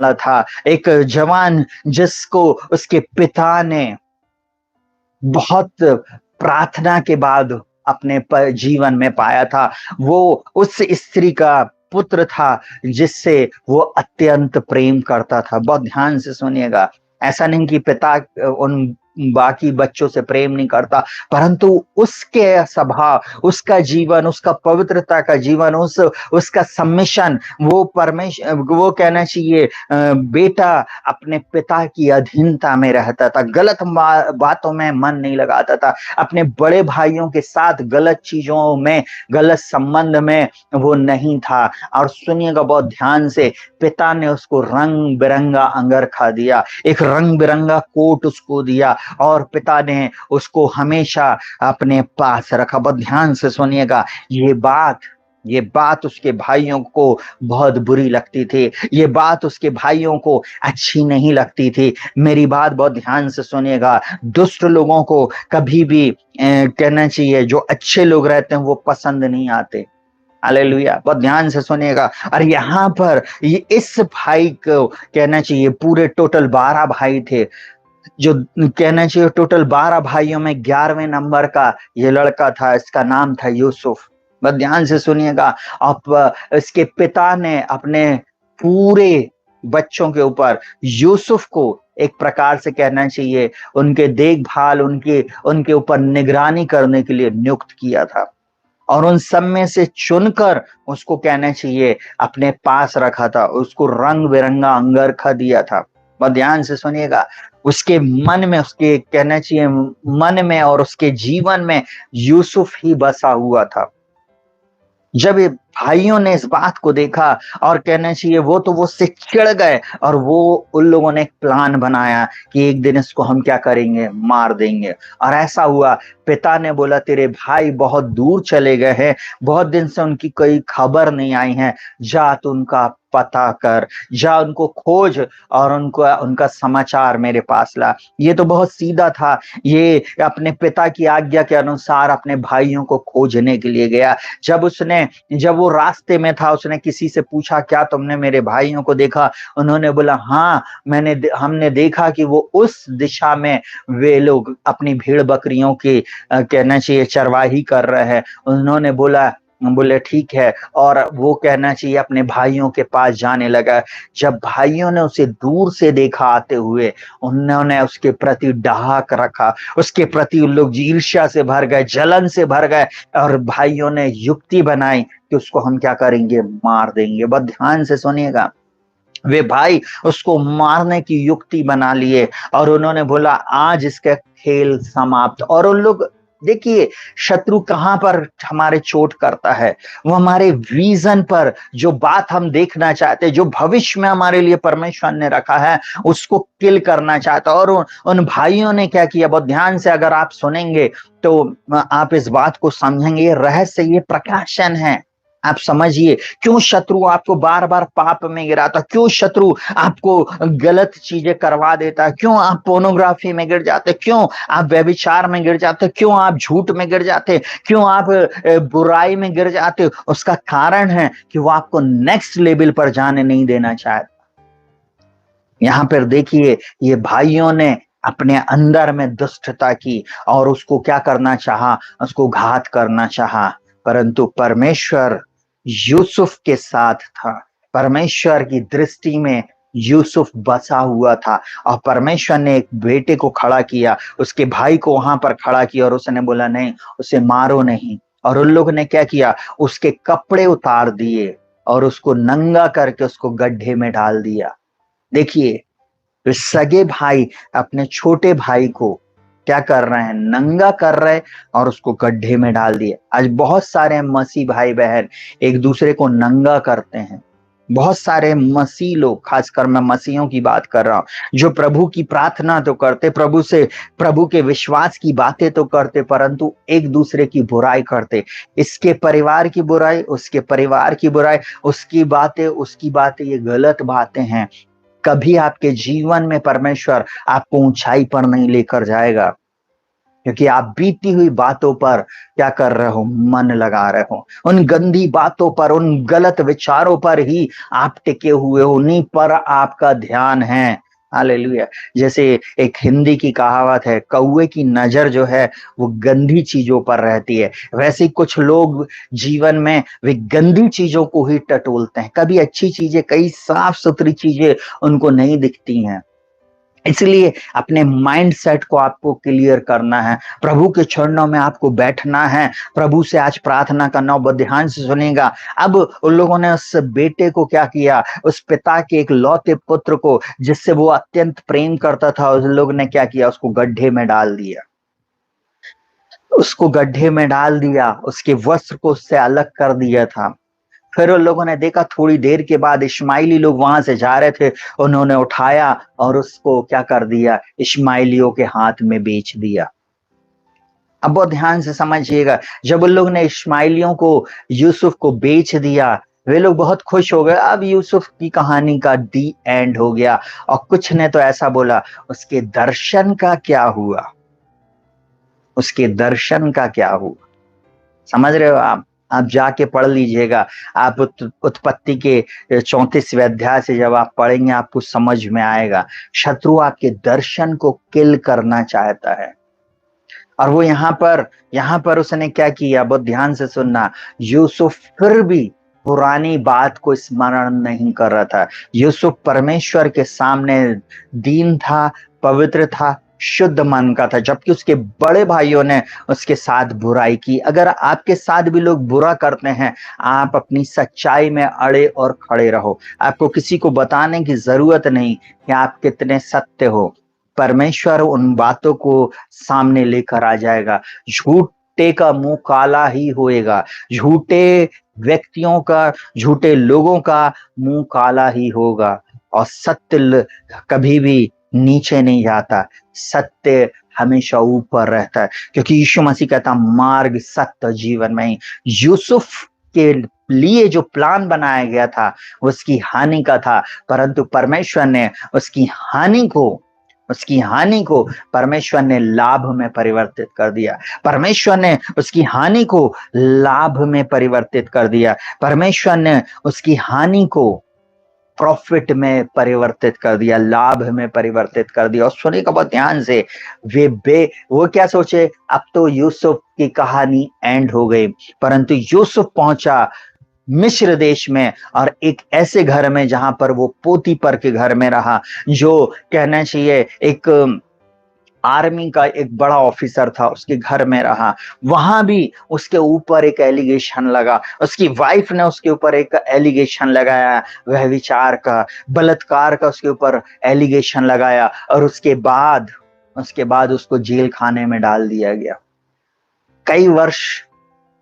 वाला था, एक जवान जिसको उसके पिता ने बहुत प्रार्थना के बाद अपने जीवन में पाया था। वो उस स्त्री का पुत्र था जिससे वो अत्यंत प्रेम करता था। बहुत ध्यान से सुनिएगा, ऐसा नहीं कि पिता उन बाकी बच्चों से प्रेम नहीं करता, परंतु उसके स्वभाव, उसका जीवन, उसका पवित्रता का जीवन, उसका सबमिशन, वो कहना चाहिए बेटा अपने पिता की अधीनता में रहता था, गलत बातों में मन नहीं लगाता था, अपने बड़े भाइयों के साथ गलत चीजों में, गलत संबंध में वो नहीं था। और सुनिएगा बहुत ध्यान से, पिता ने उसको रंग बिरंगा अंगरखा दिया, एक रंग बिरंगा कोट उसको दिया, और पिता ने उसको हमेशा अपने पास रखा। बहुत ध्यान से सुनिएगा, ये बात उसके भाइयों को बहुत बुरी लगती थी, ये बात उसके भाइयों को अच्छी नहीं लगती थी। मेरी बात बहुत ध्यान से सुनिएगा, दुष्ट लोगों को कभी भी कहना चाहिए, जो अच्छे लोग रहते हैं वो पसंद नहीं आते। हालेलुया, बहुत ध्यान से सुनिएगा। और यहाँ पर ये इस भाई को कहना चाहिए, पूरे टोटल 12 भाई थे, जो कहना चाहिए टोटल 12 भाइयों में 11वें नंबर का ये लड़का था, इसका नाम था यूसुफ। बस ध्यान से सुनिएगा। अब इसके पिता ने अपने पूरे बच्चों के ऊपर यूसुफ को एक प्रकार से कहना चाहिए उनके देखभाल, उनके उनके ऊपर निगरानी करने के लिए नियुक्त किया था, और उन सब में से चुनकर उसको कहना चाहिए अपने पास रखा था, उसको रंग बिरंगा अंगरखा दिया था। बहुत ध्यान से सुनिएगा, उसके मन में, उसके कहना चाहिए मन में और उसके जीवन में यूसुफ ही बसा हुआ था। जब ये भाइयों ने इस बात को देखा, और कहना चाहिए वो उससे चिढ़ गए, और वो उन लोगों ने एक प्लान बनाया कि एक दिन इसको हम क्या करेंगे, मार देंगे। और ऐसा हुआ, पिता ने बोला तेरे भाई बहुत दूर चले गए हैं, बहुत दिन से उनकी कोई खबर नहीं आई है, जा तू उनका पता कर, जा उनको खोज, और उनको उनका समाचार मेरे पास ला। ये तो बहुत सीधा था, ये अपने पिता की आज्ञा के अनुसार अपने भाइयों को खोजने के लिए गया। जब वो रास्ते में था, उसने किसी से पूछा क्या तुमने मेरे भाइयों को देखा? उन्होंने बोला हाँ, हमने देखा कि वो उस दिशा में वे लोग अपनी भेड़ बकरियों की कहना चाहिए चरवाही कर रहे हैं। उन्होंने बोले ठीक है, और वो कहना चाहिए अपने भाइयों के पास जाने लगा। जब भाइयों ने उसे दूर से देखा आते हुए, उन्होंने उसके प्रति डहाक रखा, उसके प्रति उन लोग ईर्ष्या से भर गए, जलन से भर गए, और भाइयों ने युक्ति बनाई कि उसको हम क्या करेंगे, मार देंगे। बहुत ध्यान से सुनिएगा, वे भाई उसको मारने की युक्ति बना लिए, और उन्होंने बोला आज इसका खेल समाप्त। और उन लोग, देखिए शत्रु कहां पर हमारे चोट करता है, वो हमारे विजन पर, जो बात हम देखना चाहते हैं, जो भविष्य में हमारे लिए परमेश्वर ने रखा है, उसको किल करना चाहता है। और उन भाइयों ने क्या किया, बहुत ध्यान से अगर आप सुनेंगे तो आप इस बात को समझेंगे, ये रहस्य, ये प्रकाशन है। आप समझिए क्यों शत्रु आपको बार बार पाप में गिराता, क्यों शत्रु आपको गलत चीजें करवा देता, क्यों आप पोर्नोग्राफी में गिर जाते, क्यों आप व्यभिचार में गिर जाते, क्यों आप झूठ में गिर जाते, क्यों आप बुराई में गिर जाते। उसका कारण है कि वो आपको नेक्स्ट लेवल पर जाने नहीं देना चाहता। यहाँ पर देखिए, ये भाइयों ने अपने अंदर में दुष्टता की, और उसको क्या करना चाहा, उसको घात करना चाहा, परंतु परमेश्वर यूसुफ के साथ था। परमेश्वर की दृष्टि में यूसुफ बसा हुआ था, और परमेश्वर ने एक बेटे को खड़ा किया, उसके भाई को वहां पर खड़ा किया, और उसने बोला नहीं, उसे मारो नहीं। और उन लोगों ने क्या किया, उसके कपड़े उतार दिए, और उसको नंगा करके उसको गड्ढे में डाल दिया। देखिए, तो सगे भाई अपने छोटे भाई को क्या कर रहे हैं, नंगा कर रहे, और उसको गड्ढे में डाल दिए। आज बहुत सारे मसीह भाई बहन एक दूसरे को नंगा करते हैं। बहुत सारे मसीह लोग, खासकर मैं मसीहों की बात कर रहा हूं, जो प्रभु की प्रार्थना तो करते, प्रभु के विश्वास की बातें तो करते, परंतु एक दूसरे की बुराई करते। इसके परिवार की बुराई, उसके परिवार की बुराई, उसकी बातें, ये गलत बातें हैं। कभी आपके जीवन में परमेश्वर आपको ऊंचाई पर नहीं लेकर जाएगा। क्योंकि आप बीती हुई बातों पर क्या कर रहे हो, मन लगा रहे हो। उन गंदी बातों पर, उन गलत विचारों पर ही आप टिके हुए हो, उन्हीं पर आपका ध्यान है। हालेलुया। जैसे एक हिंदी की कहावत है, कौवे की नजर जो है वो गंदी चीजों पर रहती है। वैसे ही कुछ लोग जीवन में वे गंदी चीजों को ही टटोलते हैं, कभी अच्छी चीजें, कई साफ सुथरी चीजें उनको नहीं दिखती हैं। इसलिए अपने माइंड सेट को आपको क्लियर करना है, प्रभु के चरणों में आपको बैठना है, प्रभु से आज प्रार्थना करना, वो ध्यान से सुनेगा। अब उन लोगों ने उस बेटे को क्या किया, उस पिता के एक लौते पुत्र को जिससे वो अत्यंत प्रेम करता था, उस लोग ने क्या किया, उसको गड्ढे में डाल दिया। उसको गड्ढे में डाल दिया, उसके वस्त्र को उससे अलग कर दिया था। फिर उन लोगों ने देखा, थोड़ी देर के बाद इश्माइली लोग वहां से जा रहे थे, उन्होंने उठाया और उसको क्या कर दिया, इश्माइलियों के हाथ में बेच दिया। अब बहुत ध्यान से समझिएगा, जब उन लोग ने इश्माइलियों को, यूसुफ को बेच दिया, वे लोग बहुत खुश हो गए। अब यूसुफ की कहानी का दी एंड हो गया। और कुछ ने तो ऐसा बोला, उसके दर्शन का क्या हुआ, उसके दर्शन का क्या हुआ। समझ रहे हो आप जाके पढ़ लीजिएगा। आप उत्पत्ति के 34वें अध्याय से जब आप पढ़ेंगे आपको समझ में आएगा। शत्रु आपके दर्शन को किल करना चाहता है। और वो यहाँ पर उसने क्या किया, बहुत ध्यान से सुनना। यूसुफ फिर भी पुरानी बात को स्मरण नहीं कर रहा था। यूसुफ परमेश्वर के सामने दीन था, पवित्र था, शुद्ध मन का था, जबकि उसके बड़े भाइयों ने उसके साथ बुराई की। अगर आपके साथ भी लोग बुरा करते हैं, आप अपनी सच्चाई में अड़े और खड़े रहो। आपको किसी को बताने की जरूरत नहीं कि आप कितने सत्य हो। परमेश्वर उन बातों को सामने लेकर आ जाएगा। झूठे का मुंह काला ही होएगा, झूठे व्यक्तियों का, झूठे लोगों का मुंह काला ही होगा। और सत्य कभी भी नीचे नहीं जाता, सत्य हमेशा ऊपर रहता है, क्योंकि यीशु मसीह कहता मार्ग, सत्य, जीवन में ही। यूसुफ के लिए जो प्लान बनाया गया था उसकी हानि का था, परंतु परमेश्वर ने उसकी हानि को परमेश्वर ने लाभ में परिवर्तित कर दिया। परमेश्वर ने उसकी हानि को लाभ में परिवर्तित कर दिया। परमेश्वर ने उसकी हानि को प्रॉफिट में परिवर्तित कर दिया, लाभ में परिवर्तित कर दिया। और सुनिएगा बहुत ध्यान से, वो क्या सोचे, अब तो यूसुफ की कहानी एंड हो गई, परंतु यूसुफ पहुंचा मिस्र देश में, और एक ऐसे घर में जहां पर वो पोतीपर के घर में रहा, जो कहना चाहिए एक आर्मी का एक बड़ा ऑफिसर था, उसके घर में रहा। वहां भी उसके ऊपर एक एलिगेशन लगा, उसकी वाइफ ने उसके ऊपर एक एलिगेशन लगाया, वह विचार का, बलात्कार का उसके ऊपर एलिगेशन लगाया, और उसके बाद उसको जेल खाने में डाल दिया गया। कई वर्ष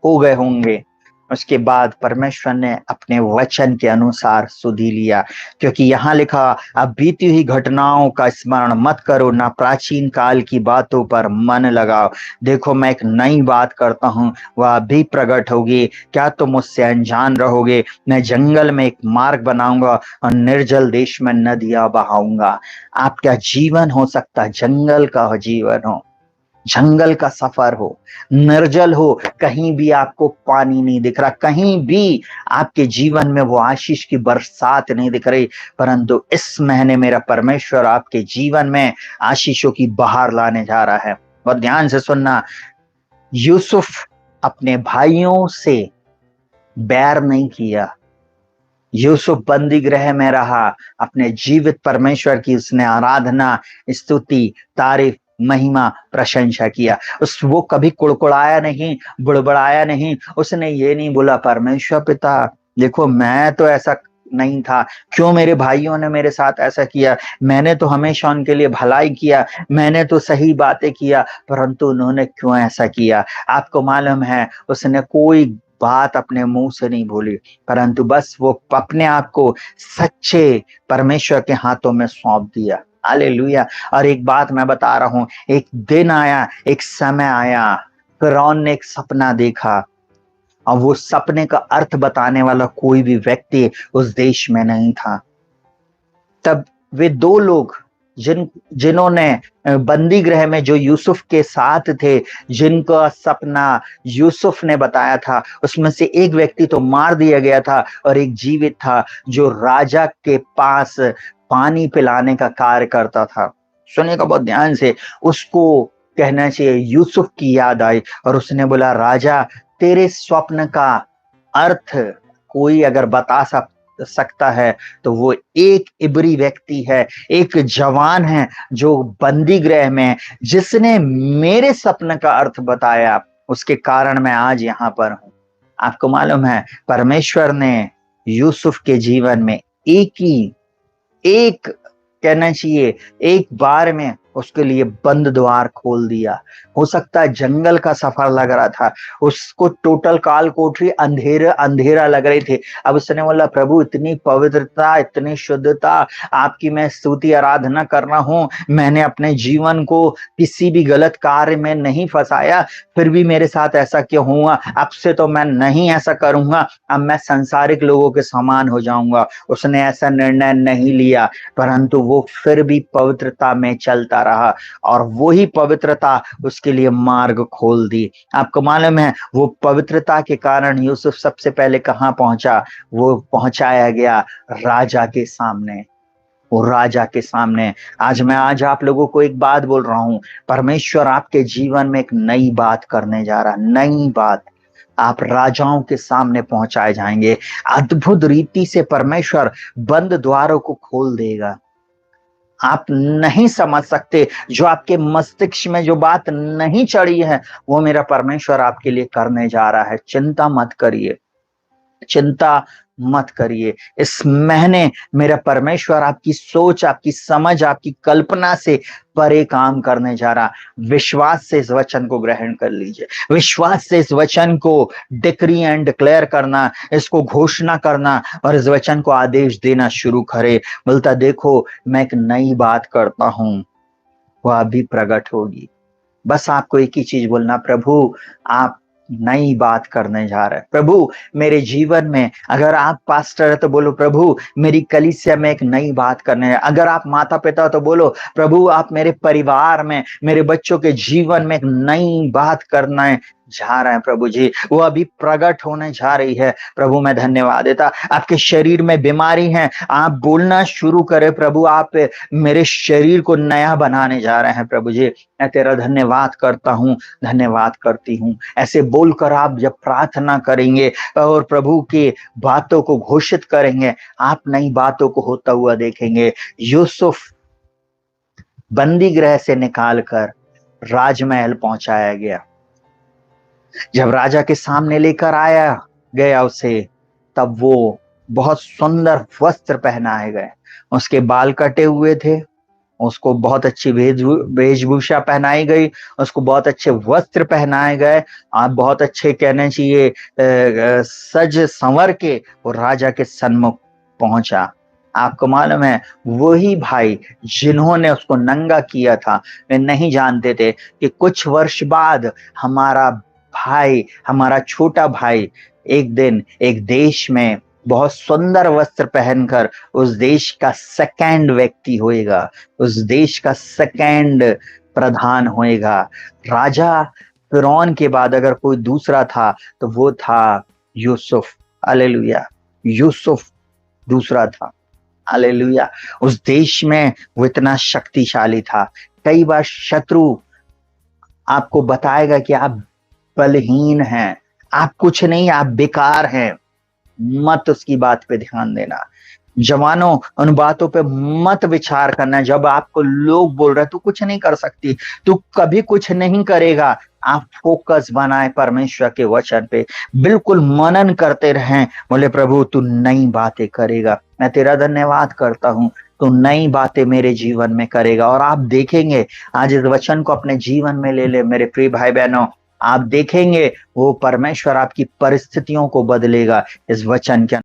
हो गए होंगे। उसके बाद परमेश्वर ने अपने वचन के अनुसार सुधि लिया, क्योंकि यहाँ लिखा, अब बीती हुई घटनाओं का स्मरण मत करो, ना प्राचीन काल की बातों पर मन लगाओ। देखो मैं एक नई बात करता हूँ, वह अभी प्रकट होगी, क्या तुम मुझसे अनजान रहोगे। मैं जंगल में एक मार्ग बनाऊंगा और निर्जल देश में नदियां बहाऊंगा। आपका जीवन हो सकता है जंगल का जीवन हो, जंगल का सफर हो, निर्जल हो, कहीं भी आपको पानी नहीं दिख रहा, कहीं भी आपके जीवन में वो आशीष की बरसात नहीं दिख रही, परंतु इस महीने मेरा परमेश्वर आपके जीवन में आशीषों की बहार लाने जा रहा है। बहुत ध्यान से सुनना, यूसुफ अपने भाइयों से बैर नहीं किया। यूसुफ बंदी गृह में रहा, अपने जीवित परमेश्वर की उसने आराधना, स्तुति, तारीफ, महिमा, प्रशंसा किया। वो कभी कुड़कुड़ाया नहीं, बुड़बड़ाया नहीं। उसने ये नहीं बोला, परमेश्वर पिता देखो मैं तो ऐसा नहीं था, क्यों मेरे भाइयों ने मेरे साथ ऐसा किया, मैंने तो हमेशा उनके लिए भलाई किया, मैंने तो सही बातें किया, परंतु उन्होंने क्यों ऐसा किया। आपको मालूम है, उसने कोई बात अपने मुंह से नहीं बोली, परंतु बस वो अपने आप को सच्चे परमेश्वर के हाथों में सौंप दिया। हालेलुया। और एक बात मैं बता रहा हूं, एक दिन आया, एक समय आया, फिरौन ने एक सपना देखा, और वो सपने का अर्थ बताने वाला कोई भी व्यक्ति उस देश में नहीं था। तब वे दो लोग जिन्होंने बंदी गृह में जो यूसुफ के साथ थे, जिनका सपना यूसुफ ने बताया था, उसमें से एक व्यक्ति तो मार दिया गया था और एक जीवित था जो राजा के पास पानी पिलाने का कार्य करता था। सुनिएगा बहुत ध्यान से, उसको कहना चाहिए यूसुफ की याद आई और उसने बोला, राजा तेरे स्वप्न का अर्थ कोई अगर बता सकता है तो वो एक इब्री व्यक्ति है, एक जवान है जो बंदी गृह में, जिसने मेरे सपने का अर्थ बताया, उसके कारण मैं आज यहाँ पर हूं। आपको मालूम है परमेश्वर ने यूसुफ के जीवन में एक कहना चाहिए एक बार में उसके लिए बंद द्वार खोल दिया। हो सकता है जंगल का सफर लग रहा था, उसको टोटल काल कोठरी अंधेरा लग रही थी। अब उसने बोला, प्रभु इतनी पवित्रता, इतनी शुद्धता आपकी मैं स्तुति आराधना कर रहा हूँ, मैंने अपने जीवन को किसी भी गलत कार्य में नहीं फंसाया, फिर भी मेरे साथ ऐसा क्यों हुआ? अब से तो मैं नहीं ऐसा करूंगा, अब मैं संसारिक लोगों के समान हो जाऊंगा। उसने ऐसा निर्णय नहीं लिया, परंतु वो फिर भी पवित्रता में चलता रहा और वही पवित्रता उसके लिए मार्ग खोल दी। आपको मालूम है वो पवित्रता के कारण यूसुफ सबसे पहले कहां पहुंचा? वो पहुंचाया गया राजा के सामने। वो राजा के सामने। आज आप लोगों को एक बात बोल रहा हूं, परमेश्वर आपके जीवन में एक नई बात करने जा रहा, नई बात। आप राजाओं के सामने पहुंचाए जाएंगे। अद्भुत रीति से परमेश्वर बंद द्वारों को खोल देगा। आप नहीं समझ सकते, जो आपके मस्तिष्क में जो बात नहीं चढ़ी है वो मेरा परमेश्वर आपके लिए करने जा रहा है। चिंता मत करिए, चिंता मत करिए। इस महीने मेरा परमेश्वर आपकी सोच, आपकी समझ, आपकी कल्पना से परे काम करने जा रहा। विश्वास से इस वचन को ग्रहण कर लीजिए, विश्वास से इस वचन को डिक्री एंड डिक्लेयर करना, इसको घोषणा करना और इस वचन को आदेश देना शुरू करे। बोलता, देखो मैं एक नई बात करता हूं, वह अभी प्रकट होगी। बस आपको एक ही चीज बोलना, प्रभु आप नई बात करने जा रहे हैं। प्रभु मेरे जीवन में, अगर आप पास्टर है तो बोलो, प्रभु मेरी कलीसिया में एक नई बात करने है। अगर आप माता पिता तो बोलो, प्रभु आप मेरे परिवार में, मेरे बच्चों के जीवन में एक नई बात करना जा रहे हैं। प्रभु जी वो अभी प्रकट होने जा रही है। प्रभु मैं धन्यवाद देता, आपके शरीर में बीमारी है, आप बोलना शुरू करें, प्रभु आप मेरे शरीर को नया बनाने जा रहे हैं। प्रभु जी मैं तेरा धन्यवाद करता हूँ, धन्यवाद करती हूँ। ऐसे बोलकर आप जब प्रार्थना करेंगे और प्रभु की बातों को घोषित करेंगे, आप नई बातों को होता हुआ देखेंगे। यूसुफ बंदी गृह से निकालकर राजमहल पहुंचाया गया। जब राजा के सामने लेकर आया गया उसे, तब वो बहुत सुंदर वस्त्र पहनाए गए। उसके बाल कटे हुए थे, उसको बहुत अच्छी वेशभूषा पहनाई गई, उसको बहुत अच्छे वस्त्र पहनाए गए। आप बहुत अच्छे कहने चाहिए सज संवर के वो राजा के सन्मुख पहुंचा। आपको मालूम है वही भाई जिन्होंने उसको नंगा किया था, वे नहीं जानते थे कि कुछ वर्ष बाद हमारा भाई, हमारा छोटा भाई एक दिन एक देश में बहुत सुंदर वस्त्र पहनकर उस देश का सेकंड व्यक्ति होएगा, उस देश का सेकंड प्रधान होएगा। राजा फिरौन के बाद अगर कोई दूसरा था तो वो था यूसुफ। हालेलुया, यूसुफ दूसरा था। हालेलुया, उस देश में वो इतना शक्तिशाली था। कई बार शत्रु आपको बताएगा कि आप बलहीन हैं, आप कुछ नहीं, आप बेकार हैं। मत उसकी बात पे ध्यान देना। जवानों उन बातों पे मत विचार करना। जब आपको लोग बोल रहे तू कुछ नहीं कर सकती, तू कभी कुछ नहीं करेगा, आप फोकस बनाए परमेश्वर के वचन पे, बिल्कुल मनन करते रहें। बोले प्रभु तू नई बातें करेगा, मैं तेरा धन्यवाद करता हूँ, तू नई बातें मेरे जीवन में करेगा। और आप देखेंगे, आज इस वचन को अपने जीवन में ले ले मेरे प्रिय भाई बहनों, आप देखेंगे वो परमेश्वर आपकी परिस्थितियों को बदलेगा इस वचन के